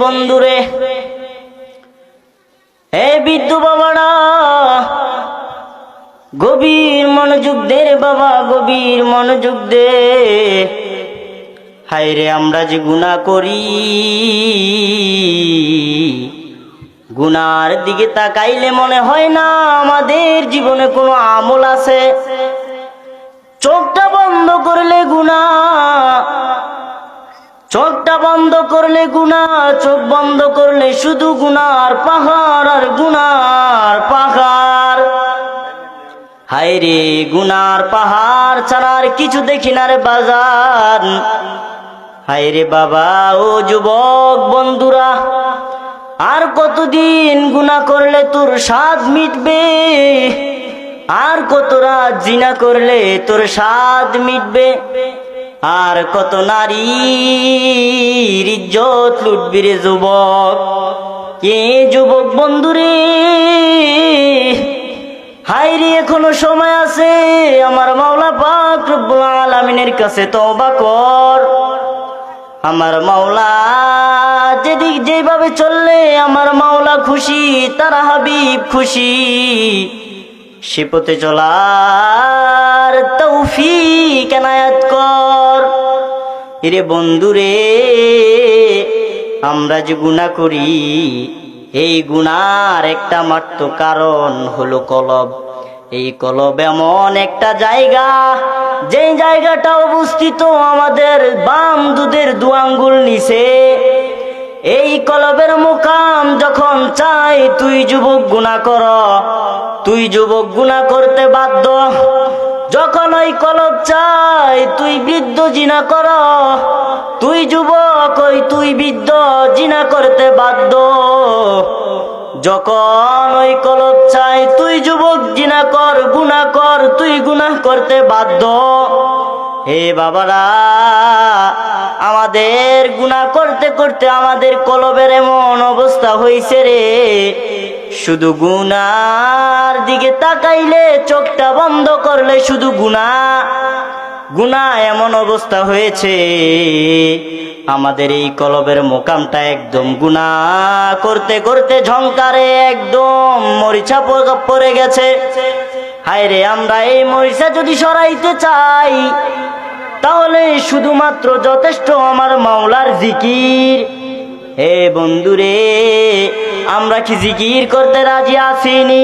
বন্ধুরে, হে বৃদ্ধ বাবারা, গভীর মনোযোগ দে রে বাবা, গভীর মনোযোগ দে। হায়রে আমরা যে গুনাহ করি, গুনার দিকে তাকাইলে মনে হয় না আমাদের জীবনে কোনো আমল আছে। চোখটা বন্ধ করলে গুনাহ, চোখটা বন্ধ করলে গুনাহ, চোখ বন্ধ করলে শুধু গুনার পাহাড় আর গুনার পাহাড়। হায়রে গুনার পাহাড় ছাড়া আর কিছু দেখি না রে বাজান। হায়রে বাবা, ও যুবক বন্ধুরা, আর কতদিন গুনাহ করলে তোর স্বাদ মিটবে? আর কত রাত জিনা করলে তোর স্বাদ মিটবে? আর কত নারীর ইজ্জত লুটবি রে যুবক? কে যুবক বন্ধুরে, হায়রে এখনো সময় আছে। আমার মাওলা পাক রব্বুল আলামিনের কাছে তওবা কর। আমার মাওলা যেদিক যেভাবে চললে আমার মাওলা খুশি, তারা হাবিব খুশি, সে পথে চলার তৌফিক এনায়েত কর। এরে বন্ধুরে, আমরা যে গুনাহ করি, এই গুনার একটা মাত্র কারণ হলো কলব। এই কলব এমন একটা জায়গা, যেই জায়গাটা অবস্থিত আমাদের বাম দুধের দু আঙ্গুল নিচে। এই কলবের মুকাম যখন চাই তুই যুবক গুনাহ কর, তুই যুবক গুনাহ করতে বাধ্য। যখন ওই কলব চাই তুই বৃদ্ধ জিনা কর, তুই যুবক ওই তুই বৃদ্ধ জিনা করতে বাধ্য। যখন ওই কলব চাই তুই যুবক জিনা কর, গুনাহ কর, তুই গুনাহ করতে বাধ্য। হে বাবারা, আমাদের গুনাহ করতে করতে আমাদের কলবের এমন অবস্থা হইছে রে, শুধু গুনার দিকে তাকাইলে, চোখটা বন্ধ করলে শুধু গুনাহ গুনাহ, এমন অবস্থা হয়েছে আমাদের এই কলবের মোকামটা একদম গুনাহ করতে করতে ঝংকারে একদম মরিচা পড়ে গেছে। হায়রে আমরা এই মরিচা যদি সরাইতে চাই, তাহলে শুধুমাত্র যথেষ্ট আমার মাওলার জিকির। হে বন্ধুরে, আমরা কি জিকির করতে রাজি আছিনি?